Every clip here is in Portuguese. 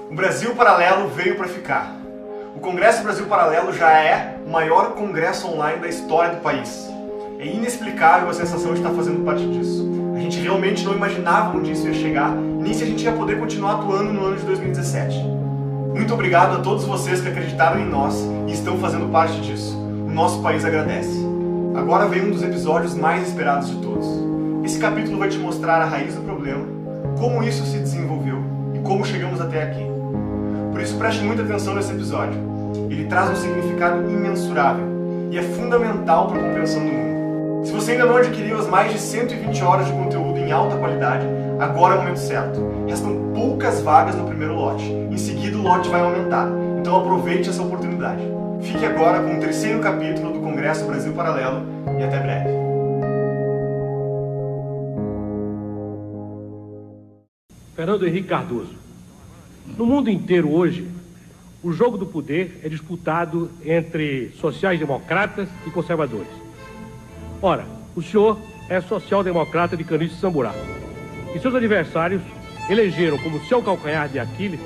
O Brasil Paralelo veio para ficar. O Congresso Brasil Paralelo já é o maior congresso online da história do país. É inexplicável a sensação de estar fazendo parte disso. A gente realmente não imaginava onde isso ia chegar, nem se a gente ia poder continuar atuando no ano de 2017. Muito obrigado a todos vocês que acreditaram em nós e estão fazendo parte disso. O nosso país agradece. Agora vem um dos episódios mais esperados de todos. Esse capítulo vai te mostrar a raiz do problema, como isso se desenvolveu e como chegamos até aqui. Por isso preste muita atenção nesse episódio. Ele traz um significado imensurável e é fundamental para a compreensão do mundo. Se você ainda não adquiriu as mais de 120 horas de conteúdo em alta qualidade, agora é o momento certo. Restam poucas vagas no primeiro lote. Em seguida o lote vai aumentar. Então aproveite essa oportunidade. Fique agora com o terceiro capítulo do Congresso Brasil Paralelo e até breve. Fernando Henrique Cardoso. No mundo inteiro hoje, o jogo do poder é disputado entre sociais-democratas e conservadores. Ora, o senhor é social-democrata de Caniço Samburá. E seus adversários elegeram como seu calcanhar de Aquiles,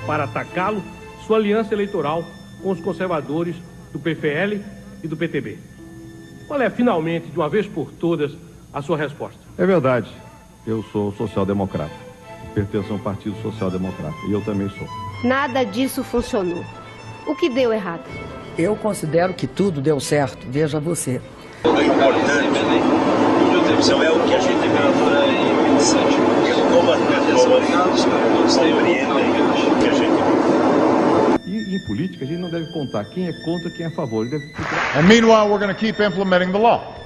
para atacá-lo, sua aliança eleitoral com os conservadores do PFL e do PTB. Qual é, finalmente, de uma vez por todas, a sua resposta? É verdade. Eu sou social-democrata. Pertenço a um partido social-democrata. E eu também sou. Nada disso funcionou. O que deu errado? Eu considero que tudo deu certo. Veja você. O importante, meu Deus, é o que a gente temperatura é interessante. Como a temperatura todos compreendem o que a gente... E em política a gente não deve contar quem é contra e quem é a favor. Ele deve... And meanwhile, we're going to keep implementing the law.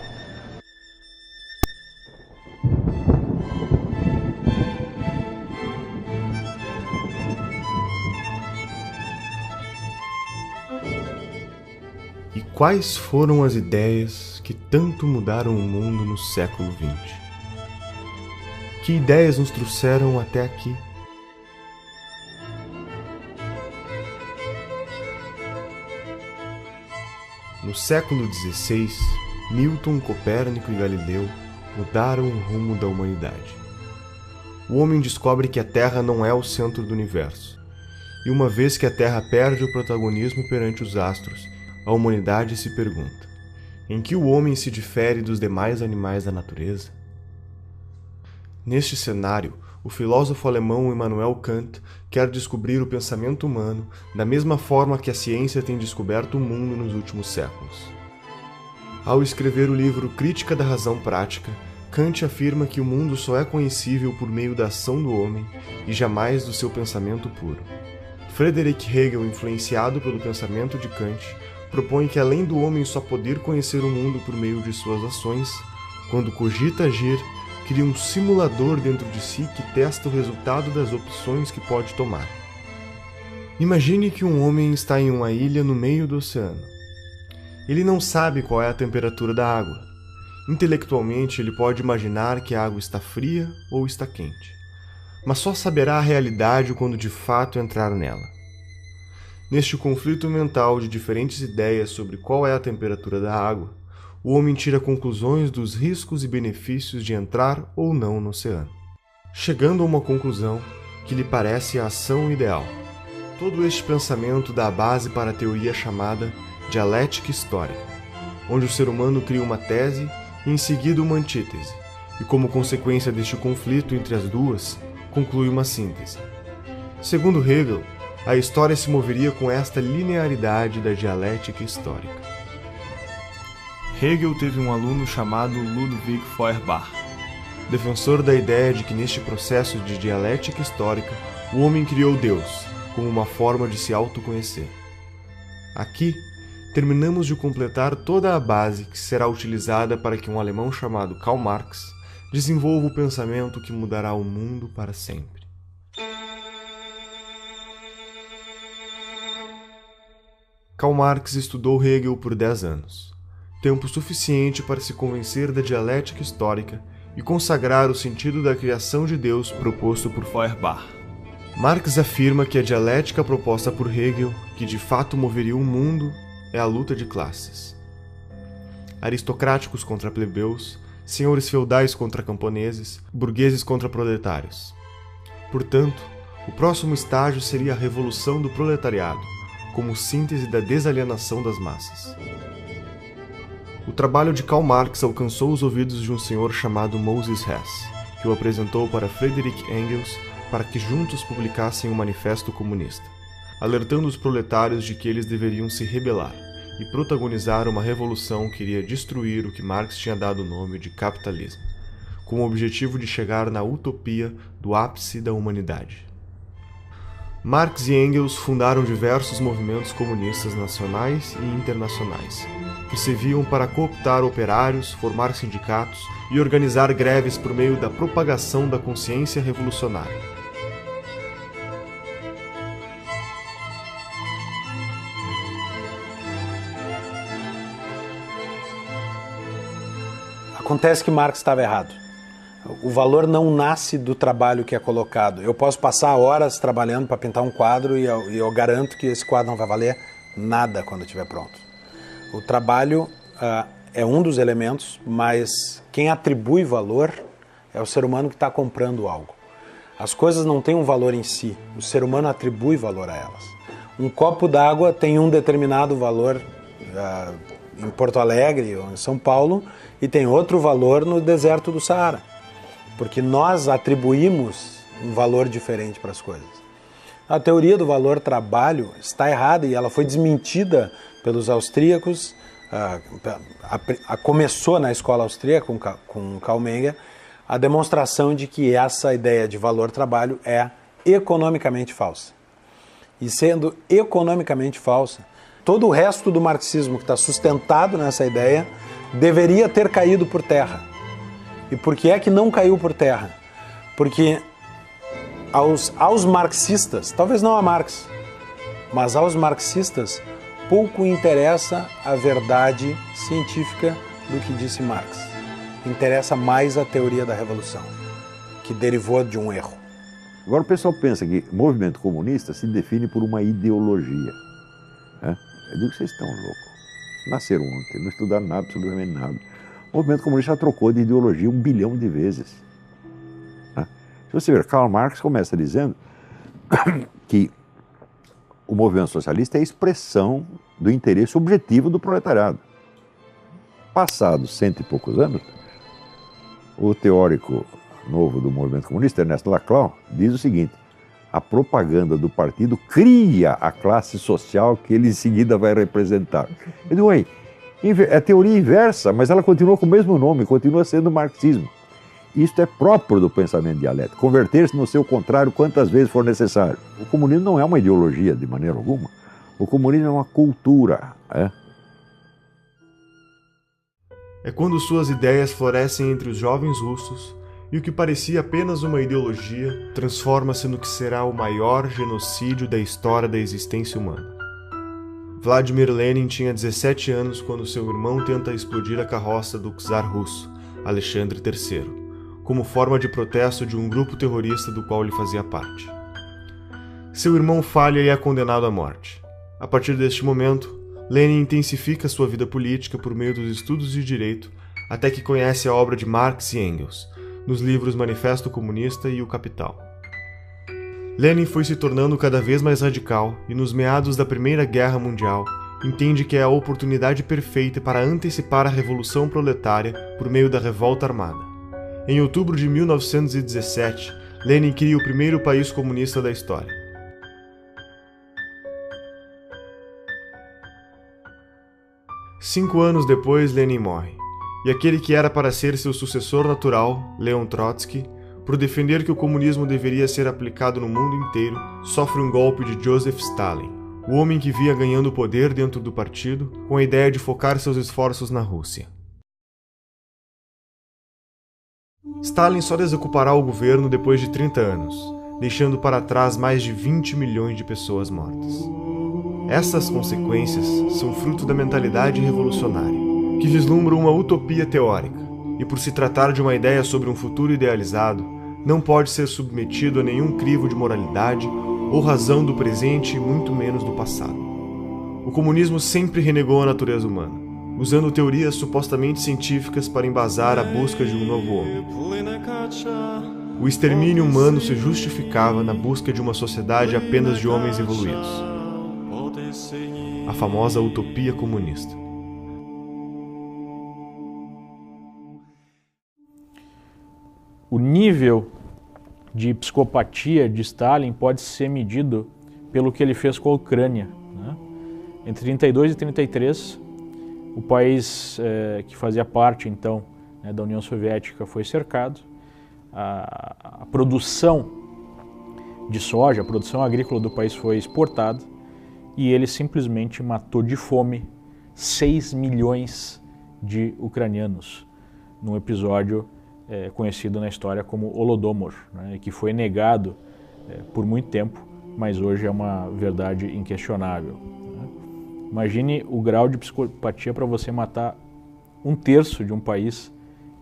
E quais foram as ideias que tanto mudaram o mundo no século XX? Que ideias nos trouxeram até aqui? No século XVI, Newton, Copérnico e Galileu mudaram o rumo da humanidade. O homem descobre que a Terra não é o centro do universo. E uma vez que a Terra perde o protagonismo perante os astros, a humanidade se pergunta: em que o homem se difere dos demais animais da natureza? Neste cenário, o filósofo alemão Immanuel Kant quer descobrir o pensamento humano da mesma forma que a ciência tem descoberto o mundo nos últimos séculos. Ao escrever o livro Crítica da Razão Prática, Kant afirma que o mundo só é conhecível por meio da ação do homem e jamais do seu pensamento puro. Friedrich Hegel, influenciado pelo pensamento de Kant, propõe que além do homem só poder conhecer o mundo por meio de suas ações, quando cogita agir, cria um simulador dentro de si que testa o resultado das opções que pode tomar. Imagine que um homem está em uma ilha no meio do oceano. Ele não sabe qual é a temperatura da água. Intelectualmente, ele pode imaginar que a água está fria ou está quente, mas só saberá a realidade quando de fato entrar nela. Neste conflito mental de diferentes ideias sobre qual é a temperatura da água, o homem tira conclusões dos riscos e benefícios de entrar ou não no oceano, chegando a uma conclusão que lhe parece a ação ideal. Todo este pensamento dá a base para a teoria chamada dialética histórica, onde o ser humano cria uma tese e em seguida uma antítese, e como consequência deste conflito entre as duas, conclui uma síntese. Segundo Hegel, a história se moveria com esta linearidade da dialética histórica. Hegel teve um aluno chamado Ludwig Feuerbach, defensor da ideia de que neste processo de dialética histórica, o homem criou Deus, como uma forma de se autoconhecer. Aqui, terminamos de completar toda a base que será utilizada para que um alemão chamado Karl Marx desenvolva o pensamento que mudará o mundo para sempre. Karl Marx estudou Hegel por 10 anos, tempo suficiente para se convencer da dialética histórica e consagrar o sentido da criação de Deus proposto por Feuerbach. Marx afirma que a dialética proposta por Hegel, que de fato moveria o mundo, é a luta de classes. Aristocráticos contra plebeus, senhores feudais contra camponeses, burgueses contra proletários. Portanto, O próximo estágio seria a revolução do proletariado, como síntese da desalienação das massas. O trabalho de Karl Marx alcançou os ouvidos de um senhor chamado Moses Hess, que o apresentou para Friedrich Engels para que juntos publicassem um manifesto comunista, alertando os proletários de que eles deveriam se rebelar e protagonizar uma revolução que iria destruir o que Marx tinha dado o nome de capitalismo, com o objetivo de chegar na utopia do ápice da humanidade. Marx e Engels fundaram diversos movimentos comunistas nacionais e internacionais, que serviam para cooptar operários, formar sindicatos e organizar greves por meio da propagação da consciência revolucionária. Acontece que Marx estava errado. O valor não nasce do trabalho que é colocado. Eu posso passar horas trabalhando para pintar um quadro e eu garanto que esse quadro não vai valer nada quando estiver pronto. O trabalho é um dos elementos, mas quem atribui valor é o ser humano que está comprando algo. As coisas não têm um valor em si, o ser humano atribui valor a elas. Um copo d'água tem um determinado valor em Porto Alegre ou em São Paulo e tem outro valor no deserto do Saara, porque nós atribuímos um valor diferente para as coisas. A teoria do valor trabalho está errada e ela foi desmentida pelos austríacos. Começou na escola austríaca com Karl Menger a demonstração de que essa ideia de valor trabalho é economicamente falsa. E sendo economicamente falsa, todo o resto do marxismo que está sustentado nessa ideia deveria ter caído por terra. E por que é que não caiu por terra? Porque aos marxistas, talvez não a Marx, mas aos marxistas, pouco interessa a verdade científica do que disse Marx. Interessa mais a teoria da revolução, que derivou de um erro. Agora o pessoal pensa que o movimento comunista se define por uma ideologia. Eu digo que vocês estão loucos. Nasceram ontem, não estudaram nada, absolutamente nada. O movimento comunista já trocou de ideologia 1 bilhão de vezes. Se você ver, Karl Marx começa dizendo que o movimento socialista é a expressão do interesse objetivo do proletariado. Passados 100 e poucos anos, o teórico novo do movimento comunista, Ernest Laclau, diz o seguinte: a propaganda do partido cria a classe social que ele em seguida vai representar. Eu digo, é teoria inversa, mas ela continua com o mesmo nome, continua sendo marxismo. Isto é próprio do pensamento dialético, converter-se no seu contrário quantas vezes for necessário. O comunismo não é uma ideologia de maneira alguma, o comunismo é uma cultura. É quando suas ideias florescem entre os jovens russos e o que parecia apenas uma ideologia transforma-se no que será o maior genocídio da história da existência humana. Vladimir Lenin tinha 17 anos quando seu irmão tenta explodir a carroça do czar russo, Alexandre III, como forma de protesto de um grupo terrorista do qual ele fazia parte. Seu irmão falha e é condenado à morte. A partir deste momento, Lenin intensifica sua vida política por meio dos estudos de direito até que conhece a obra de Marx e Engels, nos livros Manifesto Comunista e O Capital. Lenin foi se tornando cada vez mais radical e, nos meados da Primeira Guerra Mundial, entende que é a oportunidade perfeita para antecipar a Revolução Proletária por meio da revolta armada. Em outubro de 1917, Lenin cria o primeiro país comunista da história. Cinco anos depois, Lenin morre. E aquele que era para ser seu sucessor natural, Leon Trotsky, por defender que o comunismo deveria ser aplicado no mundo inteiro, sofre um golpe de Joseph Stalin, o homem que via ganhando poder dentro do partido, com a ideia de focar seus esforços na Rússia. Stalin só desocupará o governo depois de 30 anos, deixando para trás mais de 20 milhões de pessoas mortas. Essas consequências são fruto da mentalidade revolucionária, que vislumbra uma utopia teórica, e por se tratar de uma ideia sobre um futuro idealizado, não pode ser submetido a nenhum crivo de moralidade ou razão do presente e muito menos do passado. O comunismo sempre renegou a natureza humana, usando teorias supostamente científicas para embasar a busca de um novo homem. o extermínio humano se justificava na busca de uma sociedade apenas de homens evoluídos. A famosa utopia comunista. O nível de psicopatia de Stalin pode ser medido pelo que ele fez com a Ucrânia, né? Entre 32 e 33, o país que fazia parte, então, né, da União Soviética foi cercado. A produção de soja, a produção agrícola do país foi exportada e ele simplesmente matou de fome 6 milhões de ucranianos, num episódio conhecido na história como Holodomor, né, que foi negado por muito tempo, mas hoje é uma verdade inquestionável. Né? Imagine o grau de psicopatia para você matar 1/3 de um país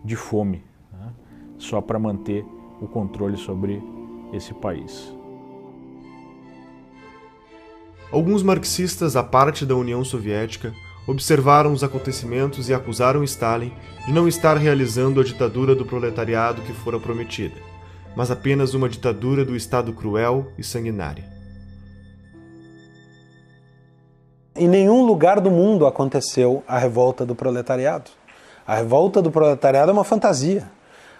de fome, né, só para manter o controle sobre esse país. Alguns marxistas, à parte da União Soviética, observaram os acontecimentos e acusaram Stalin de não estar realizando a ditadura do proletariado que fora prometida, mas apenas uma ditadura do Estado cruel e sanguinária. Em nenhum lugar do mundo aconteceu a revolta do proletariado. A revolta do proletariado é uma fantasia.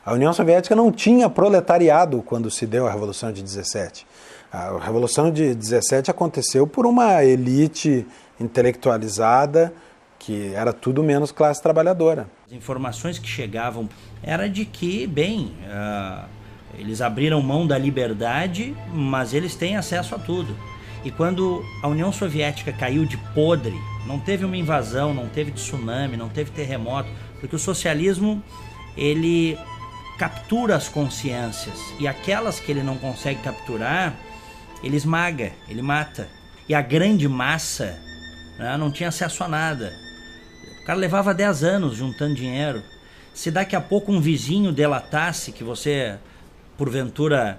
A União Soviética não tinha proletariado quando se deu a Revolução de 17. A Revolução de 17 aconteceu por uma elite intelectualizada que era tudo menos classe trabalhadora. As informações que chegavam era de que, eles abriram mão da liberdade, mas eles têm acesso a tudo. E quando a União Soviética caiu de podre, não teve uma invasão, não teve tsunami, não teve terremoto, porque o socialismo, ele captura as consciências, e aquelas que ele não consegue capturar, ele esmaga, ele mata. E a grande massa, né, não tinha acesso a nada. O cara levava 10 anos juntando dinheiro. Se daqui a pouco um vizinho delatasse que você, porventura,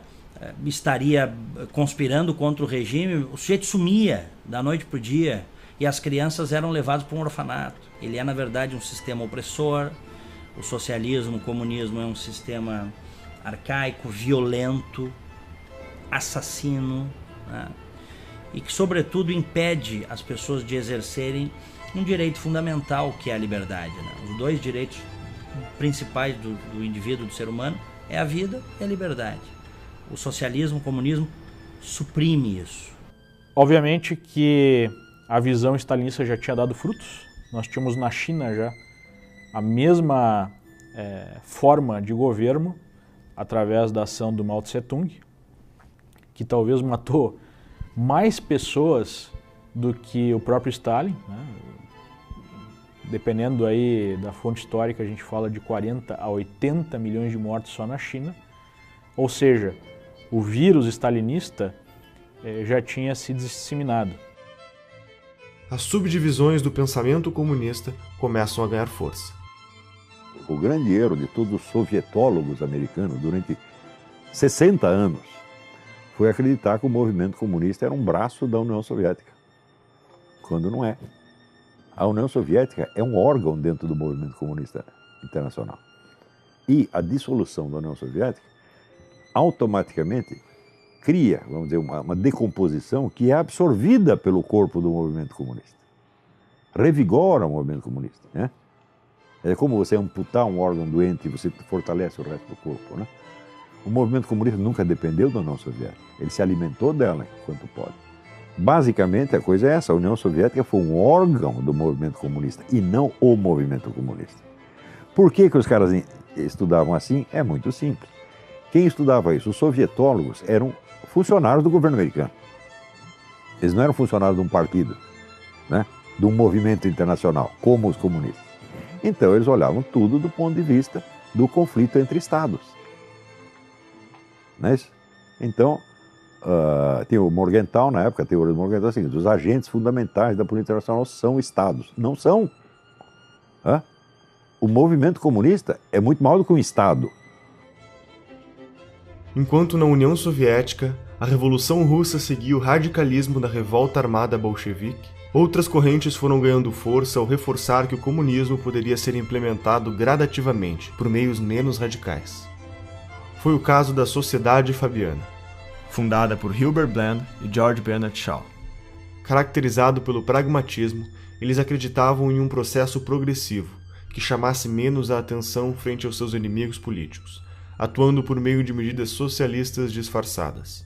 estaria conspirando contra o regime, o sujeito sumia da noite para o dia e as crianças eram levadas para um orfanato. Ele é, na verdade, um sistema opressor. O socialismo, o comunismo é um sistema arcaico, violento, assassino, né? E que, sobretudo, impede as pessoas de exercerem um direito fundamental, que é a liberdade, né? Os dois direitos principais do indivíduo, do ser humano, é a vida e a liberdade. O socialismo, o comunismo suprime isso. Obviamente que a visão stalinista já tinha dado frutos. Nós tínhamos na China já a mesma forma de governo através da ação do Mao Tse-tung, que talvez matou mais pessoas do que o próprio Stalin, né? Dependendo aí da fonte histórica, a gente fala de 40 a 80 milhões de mortos só na China. Ou seja, o vírus stalinista já tinha se disseminado. As subdivisões do pensamento comunista começam a ganhar força. O grande erro de todos os sovietólogos americanos durante 60 anos foi acreditar que o movimento comunista era um braço da União Soviética, quando não é. A União Soviética é um órgão dentro do movimento comunista internacional. E a dissolução da União Soviética automaticamente cria, vamos dizer, uma decomposição que é absorvida pelo corpo do movimento comunista. Revigora o movimento comunista, né? É como você amputar um órgão doente e você fortalece o resto do corpo, né? O movimento comunista nunca dependeu da União Soviética. Ele se alimentou dela enquanto pode. Basicamente, a coisa é essa. A União Soviética foi um órgão do movimento comunista e não o movimento comunista. Por que os caras estudavam assim? É muito simples. Quem estudava isso? Os sovietólogos eram funcionários do governo americano. Eles não eram funcionários de um partido, né? De um movimento internacional, como os comunistas. Então, eles olhavam tudo do ponto de vista do conflito entre estados. Não é isso? Então, tem o Morgenthau, na época, a teoria do Morgenthau é a seguinte: os agentes fundamentais da política internacional são estados. Não são. O movimento comunista é muito maior do que um estado. Enquanto na União Soviética, a Revolução Russa seguia o radicalismo da revolta armada bolchevique, outras correntes foram ganhando força ao reforçar que o comunismo poderia ser implementado gradativamente, por meios menos radicais. foi o caso da Sociedade Fabiana, fundada por Hilbert Bland e George Bernard Shaw. Caracterizado pelo pragmatismo, eles acreditavam em um processo progressivo, que chamasse menos a atenção frente aos seus inimigos políticos, atuando por meio de medidas socialistas disfarçadas.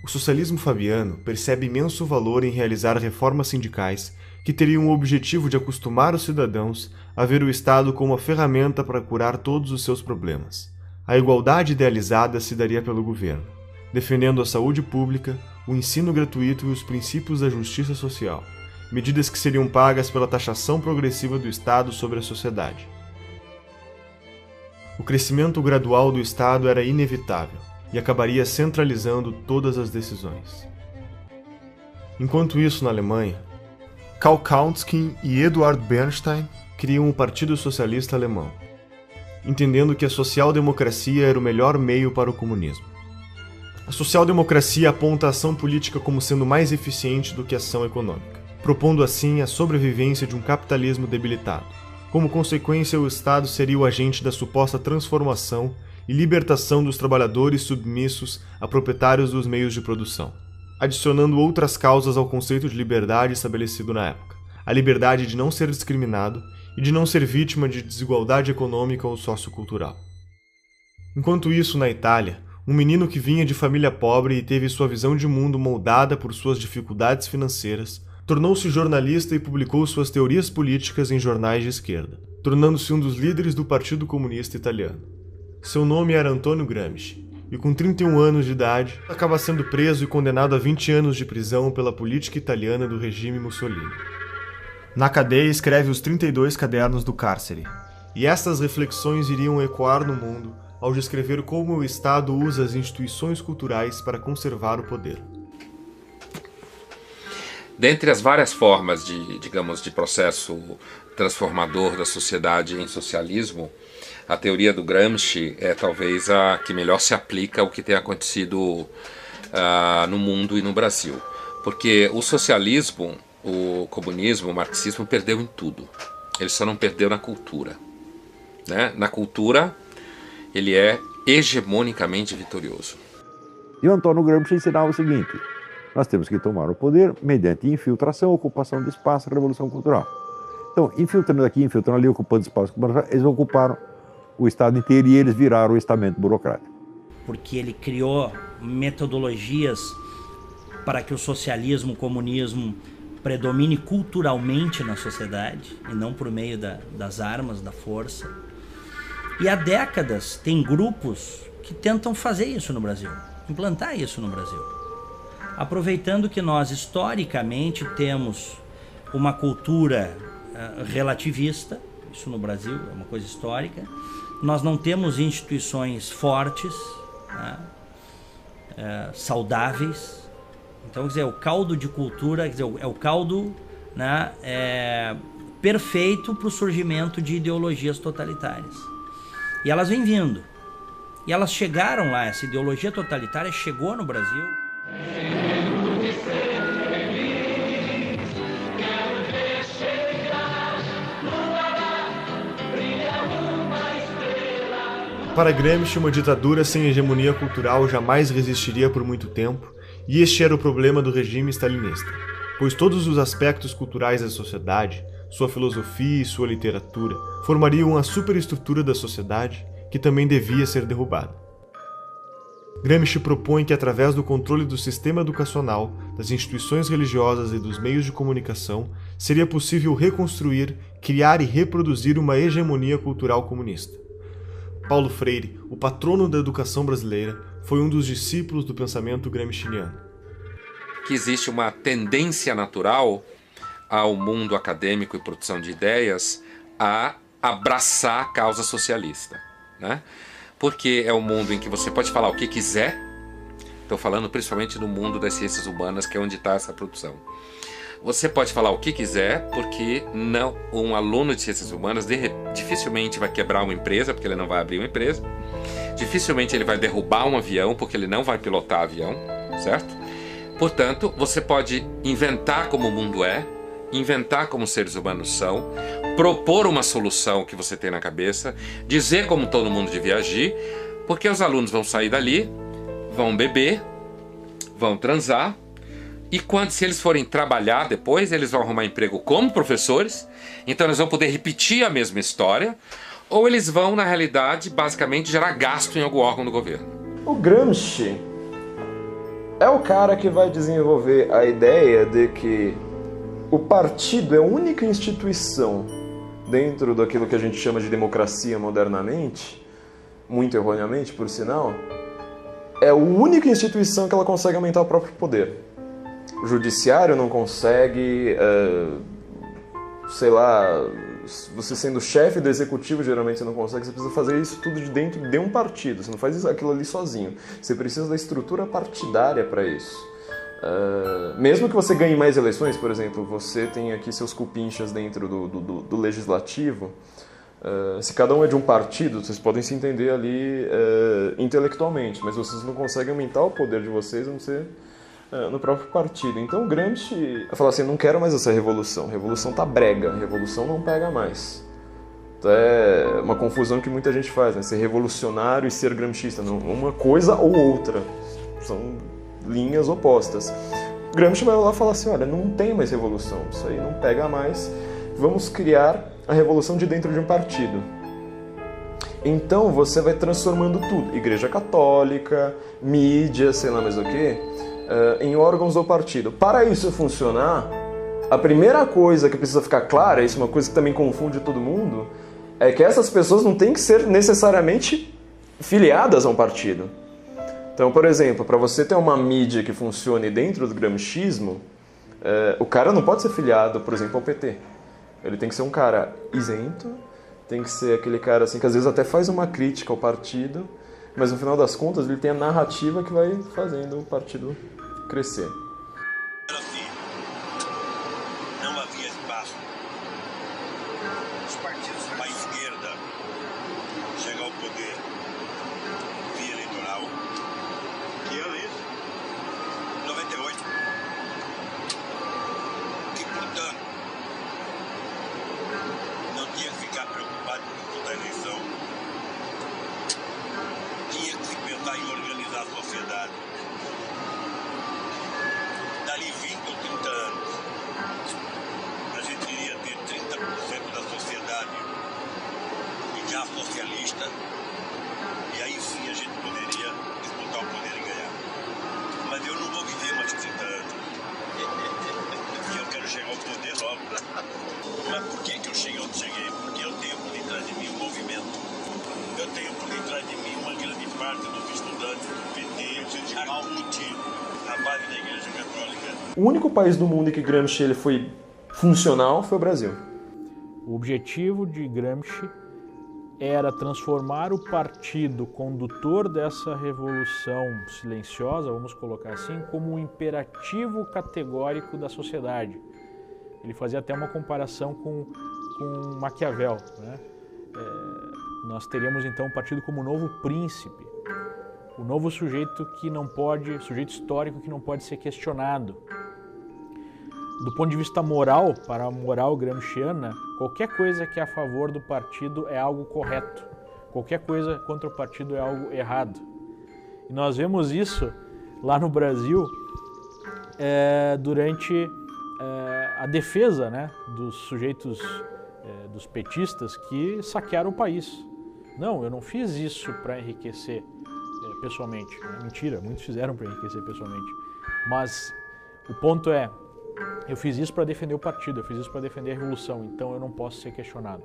O socialismo fabiano percebe imenso valor em realizar reformas sindicais que teriam o objetivo de acostumar os cidadãos a ver o Estado como a ferramenta para curar todos os seus problemas. A igualdade idealizada se daria pelo governo, defendendo a saúde pública, o ensino gratuito e os princípios da justiça social, medidas que seriam pagas pela taxação progressiva do Estado sobre a sociedade. O crescimento gradual do Estado era inevitável e acabaria centralizando todas as decisões. Enquanto isso, na Alemanha, Karl Kautsky e Eduard Bernstein criam o Partido Socialista Alemão, entendendo que a social-democracia era o melhor meio para o comunismo. A social-democracia aponta a ação política como sendo mais eficiente do que a ação econômica, propondo assim a sobrevivência de um capitalismo debilitado. Como consequência, o Estado seria o agente da suposta transformação e libertação dos trabalhadores submissos a proprietários dos meios de produção, adicionando outras causas ao conceito de liberdade estabelecido na época: a liberdade de não ser discriminado e de não ser vítima de desigualdade econômica ou sociocultural. Enquanto isso, na Itália, um menino que vinha de família pobre e teve sua visão de mundo moldada por suas dificuldades financeiras, tornou-se jornalista e publicou suas teorias políticas em jornais de esquerda, tornando-se um dos líderes do Partido Comunista Italiano. Seu nome era Antonio Gramsci, e com 31 anos de idade, acaba sendo preso e condenado a 20 anos de prisão pela política italiana do regime Mussolini. Na cadeia escreve os 32 cadernos do cárcere, e estas reflexões iriam ecoar no mundo ao descrever como o Estado usa as instituições culturais para conservar o poder. Dentre as várias formas de processo transformador da sociedade em socialismo, a teoria do Gramsci é talvez a que melhor se aplica ao que tem acontecido no mundo e no Brasil. Porque o socialismo, o comunismo, o marxismo perdeu em tudo. Ele só não perdeu na cultura, né? Na cultura, ele é hegemonicamente vitorioso. E o Antônio Gramsci ensinava o seguinte: nós temos que tomar o poder mediante infiltração, ocupação de espaço, revolução cultural. Então, infiltrando aqui, infiltrando ali, ocupando espaço, eles ocuparam o Estado inteiro e eles viraram o estamento burocrático. Porque ele criou metodologias para que o socialismo, o comunismo predomine culturalmente na sociedade e não por meio das armas, da força. E há décadas tem grupos que tentam fazer isso no Brasil, implantar isso no Brasil. Aproveitando que nós historicamente temos uma cultura relativista, isso no Brasil é uma coisa histórica, nós não temos instituições fortes, né, saudáveis. Então, quer dizer, o caldo de cultura, quer dizer, é o caldo, né, perfeito para o surgimento de ideologias totalitárias. E elas vêm vindo. E elas chegaram lá, essa ideologia totalitária chegou no Brasil. Para Gramsci, uma ditadura sem hegemonia cultural jamais resistiria por muito tempo, e este era o problema do regime stalinista, pois todos os aspectos culturais da sociedade, sua filosofia e sua literatura, formariam a superestrutura da sociedade que também devia ser derrubada. Gramsci propõe que, através do controle do sistema educacional, das instituições religiosas e dos meios de comunicação, seria possível reconstruir, criar e reproduzir uma hegemonia cultural comunista. Paulo Freire, o patrono da educação brasileira, foi um dos discípulos do pensamento gramsciano. Que existe uma tendência natural ao mundo acadêmico e produção de ideias a abraçar a causa socialista, né? Porque é um mundo em que você pode falar o que quiser. Estou falando principalmente no mundo das ciências humanas, que é onde está essa produção. Você pode falar o que quiser, porque um aluno de ciências humanas dificilmente vai quebrar uma empresa, porque ele não vai abrir uma empresa. Dificilmente ele vai derrubar um avião, porque ele não vai pilotar avião, certo? Portanto, você pode inventar como o mundo é, inventar como seres humanos são, propor uma solução que você tem na cabeça, dizer como todo mundo devia agir, porque os alunos vão sair dali, vão beber, vão transar, e se eles forem trabalhar depois, eles vão arrumar emprego como professores, então eles vão poder repetir a mesma história, ou eles vão, na realidade, basicamente gerar gasto em algum órgão do governo. O Gramsci é o cara que vai desenvolver a ideia de que o partido é a única instituição dentro daquilo que a gente chama de democracia modernamente, muito erroneamente, por sinal, é a única instituição que ela consegue aumentar o próprio poder. O judiciário não consegue, sei lá, você sendo chefe do executivo, geralmente você não consegue, você precisa fazer isso tudo de dentro de um partido, você não faz aquilo ali sozinho, você precisa da estrutura partidária para isso. Mesmo que você ganhe mais eleições, por exemplo, você tem aqui seus cupinchas dentro do legislativo, se cada um é de um partido, vocês podem se entender ali intelectualmente, mas vocês não conseguem aumentar o poder de vocês, a não ser no próprio partido. Então o Gramsci fala assim, não quero mais essa revolução, revolução tá brega, revolução não pega mais. Então é uma confusão que muita gente faz, né? Ser revolucionário e ser gramscista, não, uma coisa ou outra, são linhas opostas. O Gramsci vai lá e fala assim, olha, não tem mais revolução, isso aí não pega mais, vamos criar a revolução de dentro de um partido. Então você vai transformando tudo, Igreja Católica, mídia, sei lá mais o que, em órgãos do partido. Para isso funcionar, a primeira coisa que precisa ficar clara, isso é uma coisa que também confunde todo mundo, é que essas pessoas não têm que ser necessariamente filiadas a um partido. Então, por exemplo, para você ter uma mídia que funcione dentro do gramscismo, o cara não pode ser filiado, por exemplo, ao PT. Ele tem que ser um cara isento, tem que ser aquele cara assim que às vezes até faz uma crítica ao partido, mas no final das contas ele tem a narrativa que vai fazendo o partido crescer. Não havia espaço. Os partidos à esquerda chegar ao poder via eleitoral. Que ano é isso? 98. E, portanto, não tinha que ficar preocupado com toda a eleição. Tinha que se pensar em organizar a sociedade. Dali 20 ou 30 anos, a gente iria ter 30% da sociedade já socialista, e aí sim a gente poderia disputar o poder e ganhar. Mas eu não vou viver mais 30 anos. Porque eu quero chegar ao poder logo. Mas por que eu cheguei onde cheguei? Porque eu tenho por detrás de mim um movimento. Eu tenho por detrás de mim uma grande parte dos estudantes do PT, a CUT, a base da Igreja Católica. O único país do mundo em que Gramsci ele foi funcional foi o Brasil. O objetivo de Gramsci era transformar o partido condutor dessa revolução silenciosa, vamos colocar assim, como um imperativo categórico da sociedade. Ele fazia até uma comparação com Maquiavel, né? Nós teríamos então o partido como o novo príncipe, o novo sujeito que não pode, sujeito histórico que não pode ser questionado. Do ponto de vista moral, para a moral gramsciana, qualquer coisa que é a favor do partido é algo correto. Qualquer coisa contra o partido é algo errado. E nós vemos isso lá no Brasil durante a defesa, né, dos sujeitos, dos petistas que saquearam o país. Não, eu não fiz isso para enriquecer pessoalmente. Mentira, muitos fizeram para enriquecer pessoalmente. Mas o ponto é, eu fiz isso para defender o partido, eu fiz isso para defender a revolução, então eu não posso ser questionado.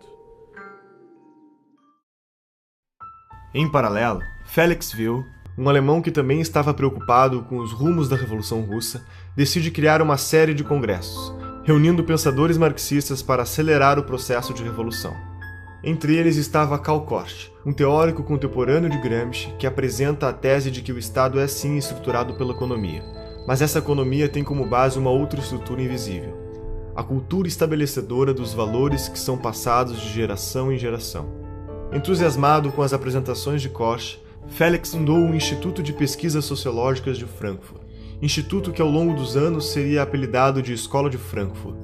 Em paralelo, Felix Wilh, um alemão que também estava preocupado com os rumos da Revolução Russa, decide criar uma série de congressos, reunindo pensadores marxistas para acelerar o processo de revolução. Entre eles estava Karl Korsch, um teórico contemporâneo de Gramsci que apresenta a tese de que o Estado é sim estruturado pela economia, mas essa economia tem como base uma outra estrutura invisível, a cultura estabelecedora dos valores que são passados de geração em geração. Entusiasmado com as apresentações de Korsch, Felix fundou o Instituto de Pesquisas Sociológicas de Frankfurt, instituto que ao longo dos anos seria apelidado de Escola de Frankfurt.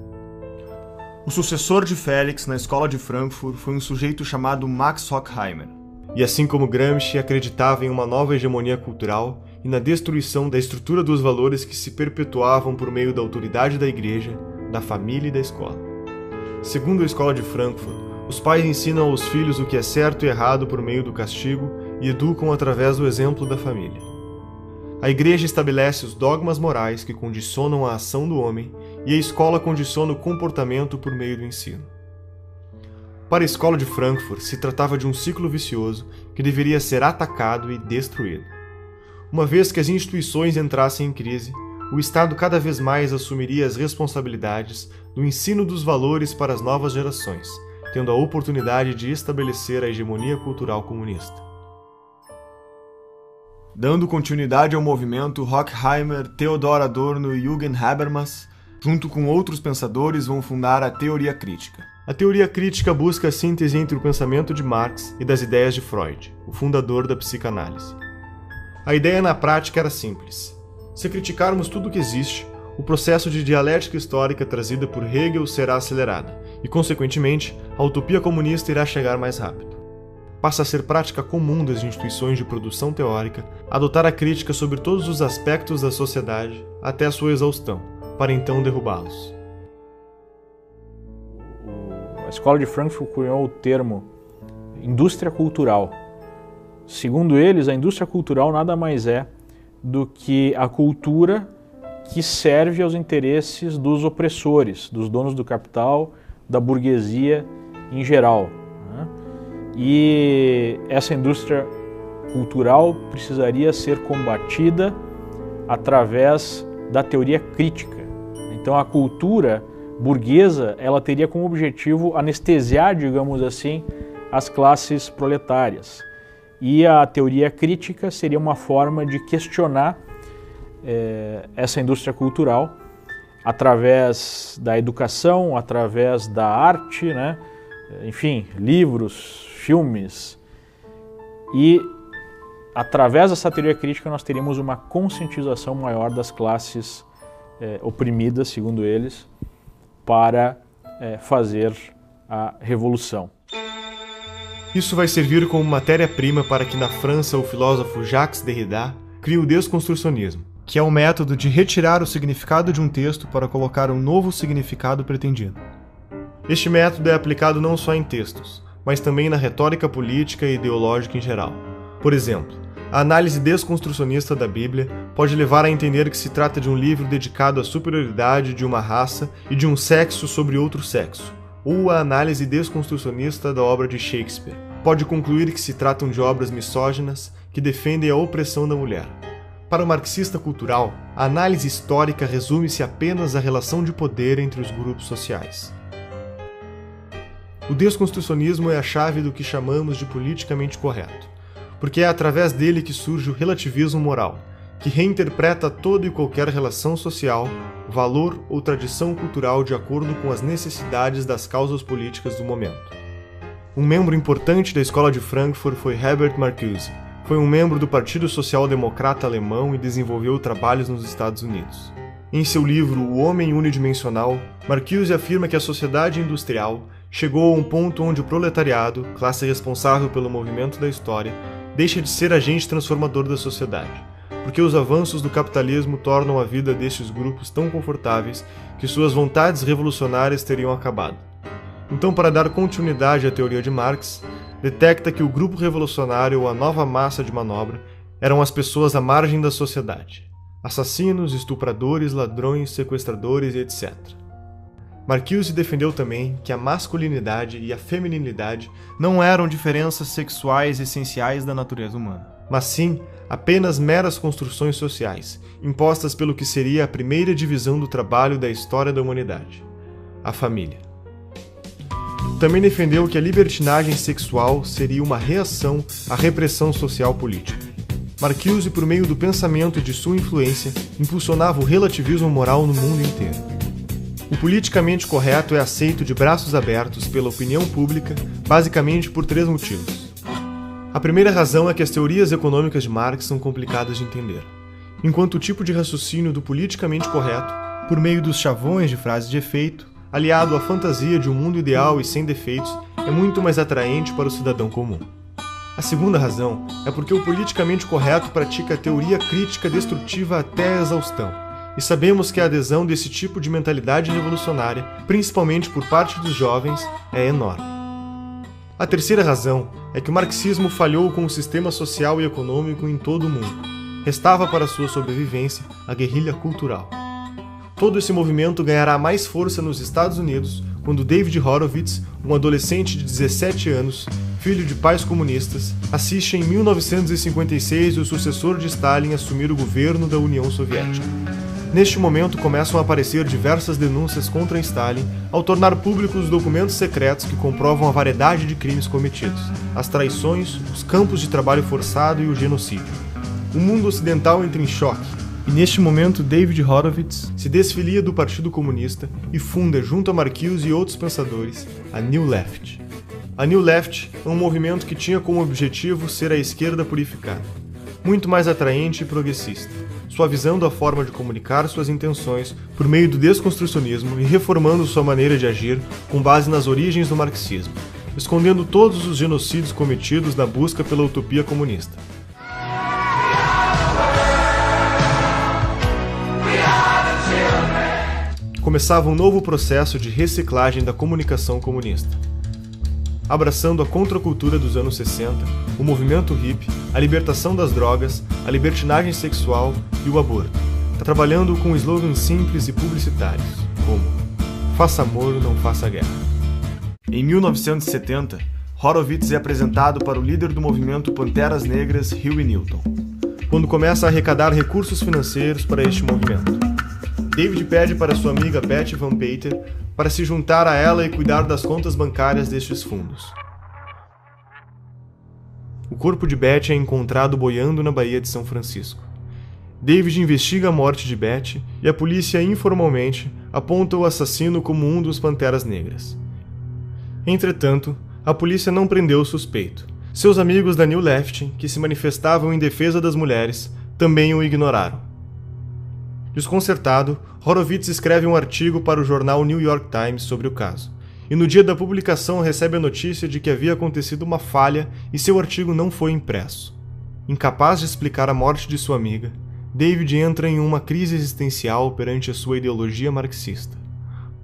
O sucessor de Félix na escola de Frankfurt foi um sujeito chamado Max Horkheimer. E assim como Gramsci acreditava em uma nova hegemonia cultural e na destruição da estrutura dos valores que se perpetuavam por meio da autoridade da igreja, da família e da escola. Segundo a escola de Frankfurt, os pais ensinam aos filhos o que é certo e errado por meio do castigo e educam através do exemplo da família. A igreja estabelece os dogmas morais que condicionam a ação do homem e a escola condiciona o comportamento por meio do ensino. Para a escola de Frankfurt, se tratava de um ciclo vicioso que deveria ser atacado e destruído. Uma vez que as instituições entrassem em crise, o Estado cada vez mais assumiria as responsabilidades do ensino dos valores para as novas gerações, tendo a oportunidade de estabelecer a hegemonia cultural comunista. Dando continuidade ao movimento, Horkheimer, Theodor Adorno e Jürgen Habermas, junto com outros pensadores, vão fundar a teoria crítica. A teoria crítica busca a síntese entre o pensamento de Marx e das ideias de Freud, o fundador da psicanálise. A ideia na prática era simples. Se criticarmos tudo o que existe, o processo de dialética histórica trazida por Hegel será acelerado, e, consequentemente, a utopia comunista irá chegar mais rápido. Passa a ser prática comum das instituições de produção teórica adotar a crítica sobre todos os aspectos da sociedade até a sua exaustão, para então derrubá-los. A escola de Frankfurt cunhou o termo indústria cultural. Segundo eles, a indústria cultural nada mais é do que a cultura que serve aos interesses dos opressores, dos donos do capital, da burguesia em geral. E essa indústria cultural precisaria ser combatida através da teoria crítica. Então a cultura burguesa, ela teria como objetivo anestesiar, digamos assim, as classes proletárias. E a teoria crítica seria uma forma de questionar essa indústria cultural através da educação, através da arte, né? Enfim, livros, filmes. E através dessa teoria crítica nós teríamos uma conscientização maior das classes oprimidas, segundo eles, para fazer a revolução. Isso vai servir como matéria-prima para que na França o filósofo Jacques Derrida crie o desconstrucionismo, que é o método de retirar o significado de um texto para colocar um novo significado pretendido. Este método é aplicado não só em textos, mas também na retórica política e ideológica em geral. Por exemplo, a análise desconstrucionista da Bíblia pode levar a entender que se trata de um livro dedicado à superioridade de uma raça e de um sexo sobre outro sexo, ou a análise desconstrucionista da obra de Shakespeare pode concluir que se tratam de obras misóginas que defendem a opressão da mulher. Para o marxista cultural, a análise histórica resume-se apenas à relação de poder entre os grupos sociais. O desconstrucionismo é a chave do que chamamos de politicamente correto, porque é através dele que surge o relativismo moral, que reinterpreta toda e qualquer relação social, valor ou tradição cultural de acordo com as necessidades das causas políticas do momento. Um membro importante da escola de Frankfurt foi Herbert Marcuse. Foi um membro do Partido Social Democrata Alemão e desenvolveu trabalhos nos Estados Unidos. Em seu livro O Homem Unidimensional, Marcuse afirma que a sociedade industrial chegou a um ponto onde o proletariado, classe responsável pelo movimento da história, deixa de ser agente transformador da sociedade, porque os avanços do capitalismo tornam a vida destes grupos tão confortáveis que suas vontades revolucionárias teriam acabado. Então, para dar continuidade à teoria de Marx, detecta que o grupo revolucionário ou a nova massa de manobra eram as pessoas à margem da sociedade, assassinos, estupradores, ladrões, sequestradores e etc. Marcuse defendeu também que a masculinidade e a feminilidade não eram diferenças sexuais essenciais da natureza humana, mas sim apenas meras construções sociais, impostas pelo que seria a primeira divisão do trabalho da história da humanidade, a família. Também defendeu que a libertinagem sexual seria uma reação à repressão social política. Marcuse, por meio do pensamento e de sua influência, impulsionava o relativismo moral no mundo inteiro. O politicamente correto é aceito de braços abertos pela opinião pública, basicamente por 3 motivos. A primeira razão é que as teorias econômicas de Marx são complicadas de entender, enquanto o tipo de raciocínio do politicamente correto, por meio dos chavões de frases de efeito, aliado à fantasia de um mundo ideal e sem defeitos, é muito mais atraente para o cidadão comum. A segunda razão é porque o politicamente correto pratica a teoria crítica destrutiva até a exaustão, e sabemos que a adesão desse tipo de mentalidade revolucionária, principalmente por parte dos jovens, é enorme. A terceira razão é que o marxismo falhou com o sistema social e econômico em todo o mundo. Restava para sua sobrevivência a guerrilha cultural. Todo esse movimento ganhará mais força nos Estados Unidos quando David Horowitz, um adolescente de 17 anos, filho de pais comunistas, assiste em 1956 o sucessor de Stalin assumir o governo da União Soviética. Neste momento começam a aparecer diversas denúncias contra Stalin ao tornar públicos os documentos secretos que comprovam a variedade de crimes cometidos, as traições, os campos de trabalho forçado e o genocídio. O mundo ocidental entra em choque, e neste momento David Horowitz se desfilia do Partido Comunista e funda, junto a Marcuse e outros pensadores, a New Left. A New Left é um movimento que tinha como objetivo ser a esquerda purificada, muito mais atraente e progressista, suavizando a forma de comunicar suas intenções por meio do desconstrucionismo e reformando sua maneira de agir com base nas origens do marxismo, escondendo todos os genocídios cometidos na busca pela utopia comunista. Começava um novo processo de reciclagem da comunicação comunista. Abraçando a contracultura dos anos 60, o movimento hippie, a libertação das drogas, a libertinagem sexual e o aborto, trabalhando com slogans simples e publicitários, como "Faça amor, não faça guerra". Em 1970, Horowitz é apresentado para o líder do movimento Panteras Negras, Huey Newton, quando começa a arrecadar recursos financeiros para este movimento. David pede para sua amiga Betty Van Pater para se juntar a ela e cuidar das contas bancárias destes fundos. O corpo de Betty é encontrado boiando na Baía de São Francisco. David investiga a morte de Betty e a polícia informalmente aponta o assassino como um dos Panteras Negras. Entretanto, a polícia não prendeu o suspeito. Seus amigos da New Left, que se manifestavam em defesa das mulheres, também o ignoraram. Desconcertado, Horowitz escreve um artigo para o jornal New York Times sobre o caso, e no dia da publicação recebe a notícia de que havia acontecido uma falha e seu artigo não foi impresso. Incapaz de explicar a morte de sua amiga, David entra em uma crise existencial perante a sua ideologia marxista.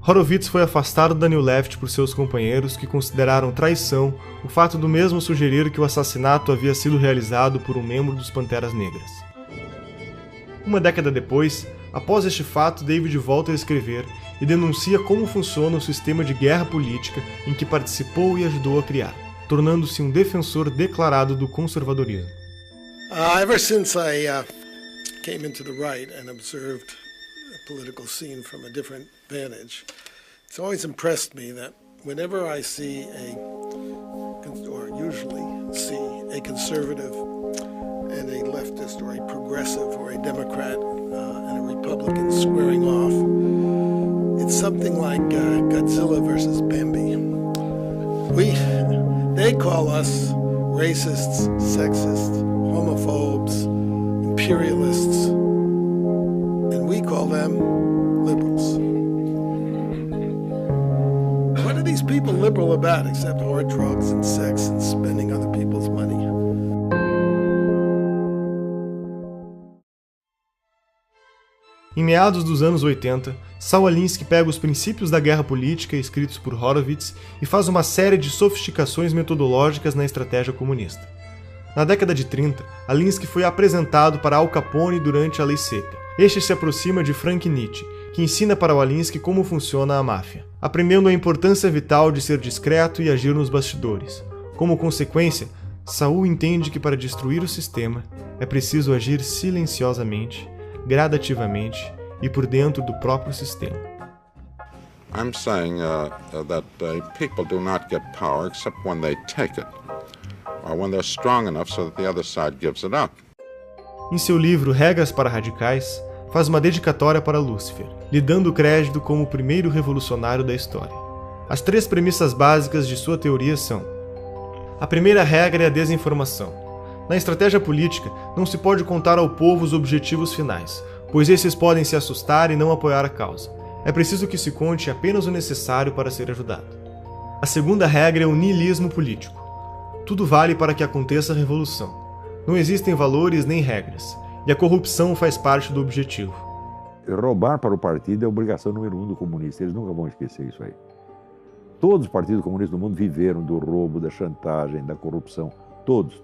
Horowitz foi afastado da New Left por seus companheiros, que consideraram traição o fato do mesmo sugerir que o assassinato havia sido realizado por um membro dos Panteras Negras. Uma década depois, após este fato, David volta a escrever e denuncia como funciona o sistema de guerra política em que participou e ajudou a criar, tornando-se um defensor declarado do conservadorismo. Ever since I came into the right and observed the political scene from a different vantage, it's always impressed me that whenever I see or usually see a conservative and a leftist or a progressive or a Democrat and a Republican squaring off, it's something like Godzilla versus Bambi. They call us racists, sexists, homophobes, imperialists, and we call them liberals. What are these people liberal about except hard drugs and sex and spending other people's money? Em meados dos anos 80, Saul Alinsky pega os princípios da guerra política escritos por Horowitz e faz uma série de sofisticações metodológicas na estratégia comunista. Na década de 30, Alinsky foi apresentado para Al Capone durante a Lei Seca. Este se aproxima de Frank Nietzsche, que ensina para o Alinsky como funciona a máfia, aprendendo a importância vital de ser discreto e agir nos bastidores. Como consequência, Saul entende que para destruir o sistema é preciso agir silenciosamente, gradativamente e por dentro do próprio sistema. I'm saying that people do not get power except when they take it, or when they're strong enough so that the other side gives it up. Em seu livro Regras para Radicais, faz uma dedicatória para Lúcifer, lhe dando crédito como o primeiro revolucionário da história. As 3 premissas básicas de sua teoria são: a primeira regra é a desinformação. Na estratégia política, não se pode contar ao povo os objetivos finais, pois esses podem se assustar e não apoiar a causa. É preciso que se conte apenas o necessário para ser ajudado. A segunda regra é o niilismo político. Tudo vale para que aconteça a revolução. Não existem valores nem regras, e a corrupção faz parte do objetivo. Roubar para o partido é a obrigação número 1 do comunista. Eles nunca vão esquecer isso aí. Todos os partidos comunistas do mundo viveram do roubo, da chantagem, da corrupção. Todos.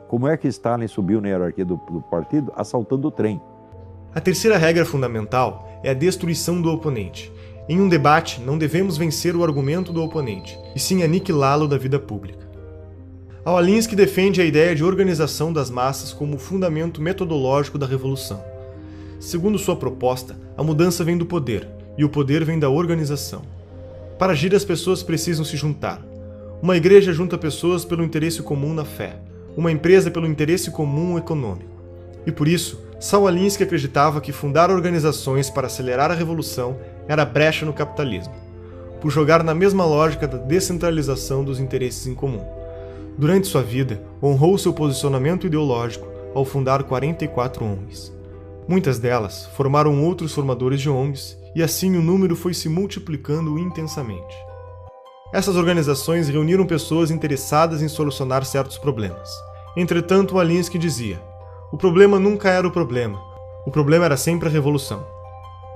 Como é que Stalin subiu na hierarquia do partido? Assaltando o trem. A terceira regra fundamental é a destruição do oponente. Em um debate, não devemos vencer o argumento do oponente, e sim aniquilá-lo da vida pública. Alinsky defende a ideia de organização das massas como o fundamento metodológico da revolução. Segundo sua proposta, a mudança vem do poder, e o poder vem da organização. Para agir, as pessoas precisam se juntar. Uma igreja junta pessoas pelo interesse comum na fé, uma empresa pelo interesse comum econômico. E por isso, Saul Alinsky acreditava que fundar organizações para acelerar a revolução era brecha no capitalismo, por jogar na mesma lógica da descentralização dos interesses em comum. Durante sua vida, honrou seu posicionamento ideológico ao fundar 44 ONGs. Muitas delas formaram outros formadores de ONGs, e assim o número foi se multiplicando intensamente. Essas organizações reuniram pessoas interessadas em solucionar certos problemas. Entretanto, Alinsky dizia: o problema nunca era o problema era sempre a revolução.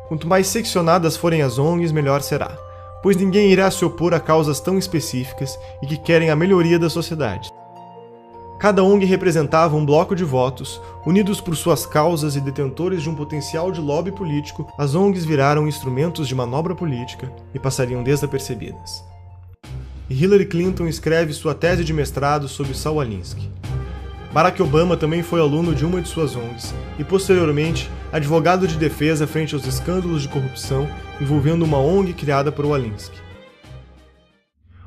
Quanto mais seccionadas forem as ONGs, melhor será, pois ninguém irá se opor a causas tão específicas e que querem a melhoria da sociedade. Cada ONG representava um bloco de votos, unidos por suas causas e detentores de um potencial de lobby político. As ONGs viraram instrumentos de manobra política e passariam desapercebidas. E Hillary Clinton escreve sua tese de mestrado sobre Saul Alinsky. Barack Obama também foi aluno de uma de suas ONGs e, posteriormente, advogado de defesa frente aos escândalos de corrupção envolvendo uma ONG criada por Alinsky.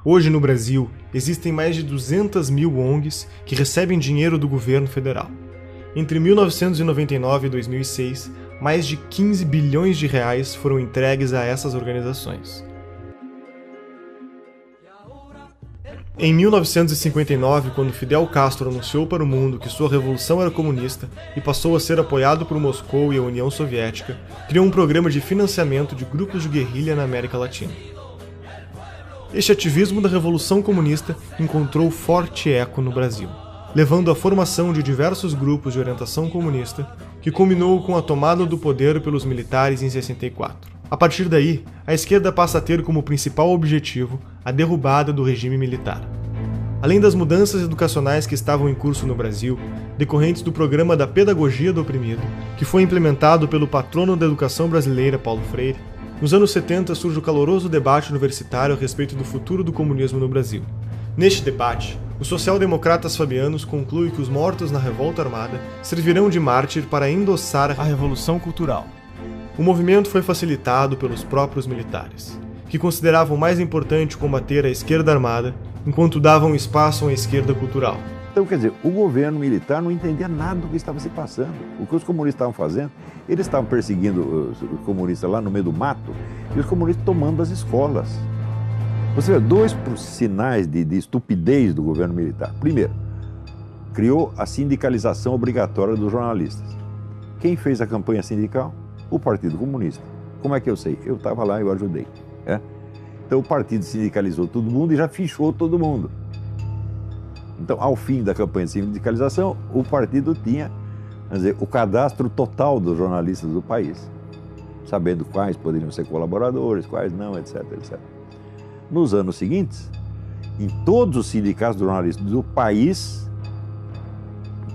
Hoje, no Brasil, existem mais de 200 mil ONGs que recebem dinheiro do governo federal. Entre 1999 e 2006, mais de 15 bilhões de reais foram entregues a essas organizações. Em 1959, quando Fidel Castro anunciou para o mundo que sua revolução era comunista e passou a ser apoiado por Moscou e a União Soviética, criou um programa de financiamento de grupos de guerrilha na América Latina. Este ativismo da Revolução Comunista encontrou forte eco no Brasil, levando à formação de diversos grupos de orientação comunista, que culminou com a tomada do poder pelos militares em 64. A partir daí, a esquerda passa a ter como principal objetivo a derrubada do regime militar. Além das mudanças educacionais que estavam em curso no Brasil, decorrentes do programa da Pedagogia do Oprimido, que foi implementado pelo patrono da educação brasileira, Paulo Freire, nos anos 70 surge o caloroso debate universitário a respeito do futuro do comunismo no Brasil. Neste debate, os social-democratas fabianos concluem que os mortos na revolta armada servirão de mártir para endossar a revolução cultural. O movimento foi facilitado pelos próprios militares, que consideravam mais importante combater a esquerda armada, enquanto davam espaço à esquerda cultural. Então, quer dizer, o governo militar não entendia nada do que estava se passando. O que os comunistas estavam fazendo, eles estavam perseguindo os comunistas lá no meio do mato e os comunistas tomando as escolas. Você vê, dois sinais de estupidez do governo militar. Primeiro, criou a sindicalização obrigatória dos jornalistas. Quem fez a campanha sindical? O Partido Comunista. Como é que eu sei? Eu estava lá e eu ajudei. Então o partido sindicalizou todo mundo e já fichou todo mundo. Então, ao fim da campanha de sindicalização, o partido tinha, vamos dizer, o cadastro total dos jornalistas do país, sabendo quais poderiam ser colaboradores, quais não, etc, etc. Nos anos seguintes, em todos os sindicatos de jornalistas do país,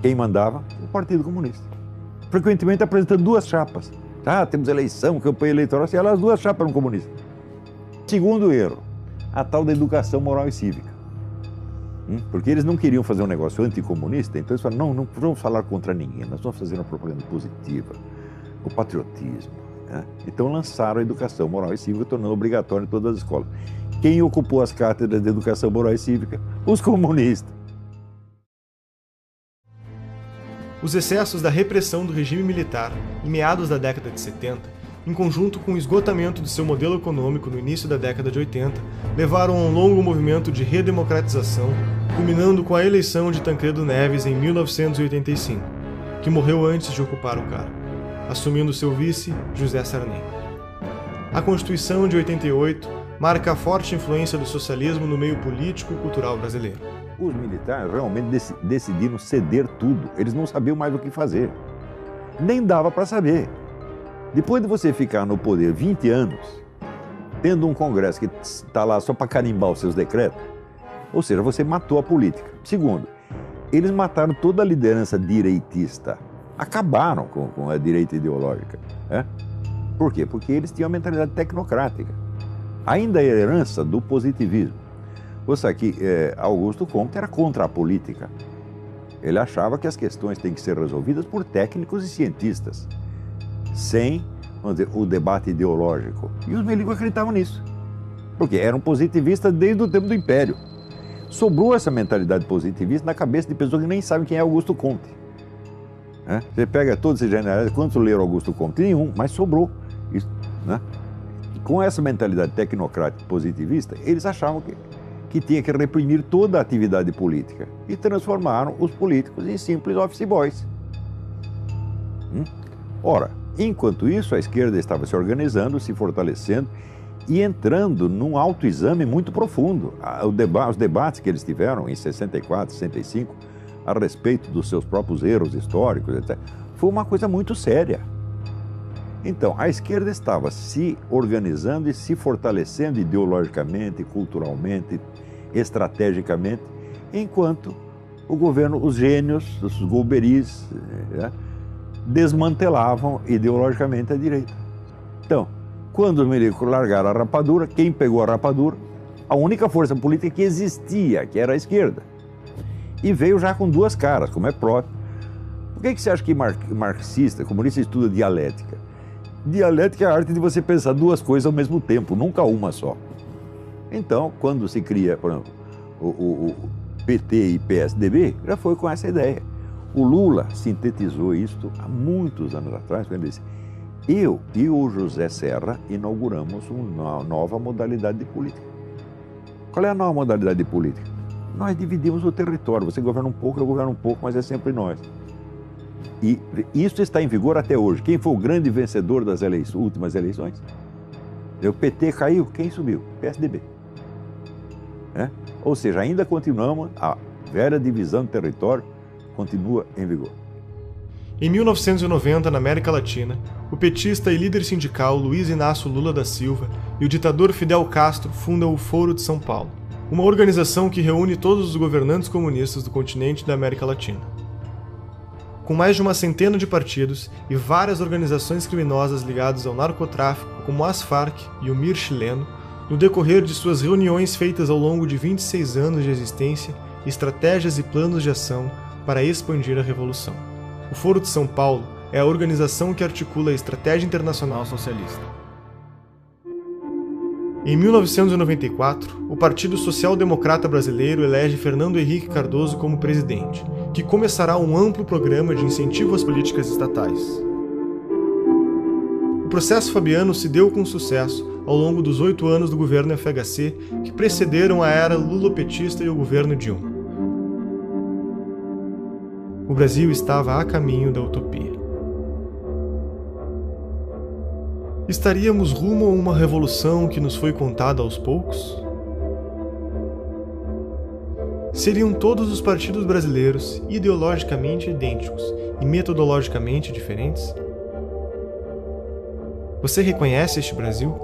quem mandava? O Partido Comunista. Frequentemente apresentando duas chapas. Temos eleição, campanha eleitoral, se as duas chapas eram comunistas. Segundo erro, a tal da educação moral e cívica. Porque eles não queriam fazer um negócio anticomunista, então eles falaram, não vamos falar contra ninguém, nós vamos fazer uma propaganda positiva, o patriotismo. Então lançaram a educação moral e cívica, tornando obrigatória em todas as escolas. Quem ocupou as cátedras de educação moral e cívica? Os comunistas. Os excessos da repressão do regime militar, em meados da década de 70, em conjunto com o esgotamento de seu modelo econômico no início da década de 80, levaram a um longo movimento de redemocratização, culminando com a eleição de Tancredo Neves em 1985, que morreu antes de ocupar o cargo, assumindo seu vice, José Sarney. A Constituição de 88 marca a forte influência do socialismo no meio político e cultural brasileiro. Os militares realmente decidiram ceder tudo. Eles não sabiam mais o que fazer. Nem dava para saber. Depois de você ficar no poder 20 anos, tendo um Congresso que está lá só para carimbar os seus decretos, ou seja, você matou a política. Segundo, eles mataram toda a liderança direitista. Acabaram com a direita ideológica. Por quê? Porque eles tinham a mentalidade tecnocrática. Ainda a herança do positivismo. Você sabe que Augusto Comte era contra a política. Ele achava que as questões têm que ser resolvidas por técnicos e cientistas, sem, vamos dizer, o debate ideológico. E os milicos acreditavam nisso, porque eram positivistas desde o tempo do Império. Sobrou essa mentalidade positivista na cabeça de pessoas que nem sabem quem é Augusto Comte. Você pega todos esses generais, quantos leram Augusto Comte? Nenhum, mas sobrou. Isso, né? Com essa mentalidade tecnocrática positivista, eles achavam que tinha que reprimir toda a atividade política e transformaram os políticos em simples office boys. Ora, enquanto isso, a esquerda estava se organizando, se fortalecendo e entrando num autoexame muito profundo. Os debates que eles tiveram em 64, 65, a respeito dos seus próprios erros históricos, etc., foi uma coisa muito séria. Então, a esquerda estava se organizando e se fortalecendo ideologicamente, culturalmente, estrategicamente, enquanto o governo, os gênios, os golberis, desmantelavam ideologicamente a direita. Então, quando os milicos largaram a rapadura, quem pegou a rapadura? A única força política que existia, que era a esquerda. E veio já com duas caras, como é próprio. Por que você acha que marxista, comunista, estuda dialética? Dialética é a arte de você pensar duas coisas ao mesmo tempo, nunca uma só. Então, quando se cria, por exemplo, o PT e PSDB, já foi com essa ideia. O Lula sintetizou isto há muitos anos atrás, quando ele disse: eu e o José Serra inauguramos uma nova modalidade de política. Qual é a nova modalidade de política? Nós dividimos o território, você governa um pouco, eu governo um pouco, mas é sempre nós. E isso está em vigor até hoje. Quem foi o grande vencedor das últimas eleições? O PT caiu, quem subiu? PSDB. Ou seja, ainda continuamos, a velha divisão de território continua em vigor. Em 1990, na América Latina, o petista e líder sindical Luiz Inácio Lula da Silva e o ditador Fidel Castro fundam o Foro de São Paulo, uma organização que reúne todos os governantes comunistas do continente da América Latina. Com mais de uma centena de partidos e várias organizações criminosas ligadas ao narcotráfico, como as Farc e o MIR chileno, no decorrer de suas reuniões feitas ao longo de 26 anos de existência, estratégias e planos de ação para expandir a revolução. O Foro de São Paulo é a organização que articula a estratégia internacional socialista. Em 1994, o Partido Social Democrata Brasileiro elege Fernando Henrique Cardoso como presidente, que começará um amplo programa de incentivo às políticas estatais. O processo fabiano se deu com sucesso ao longo dos 8 anos do governo FHC que precederam a era lulopetista e o governo Dilma. O Brasil estava a caminho da utopia. Estaríamos rumo a uma revolução que nos foi contada aos poucos? Seriam todos os partidos brasileiros ideologicamente idênticos e metodologicamente diferentes? Você reconhece este Brasil?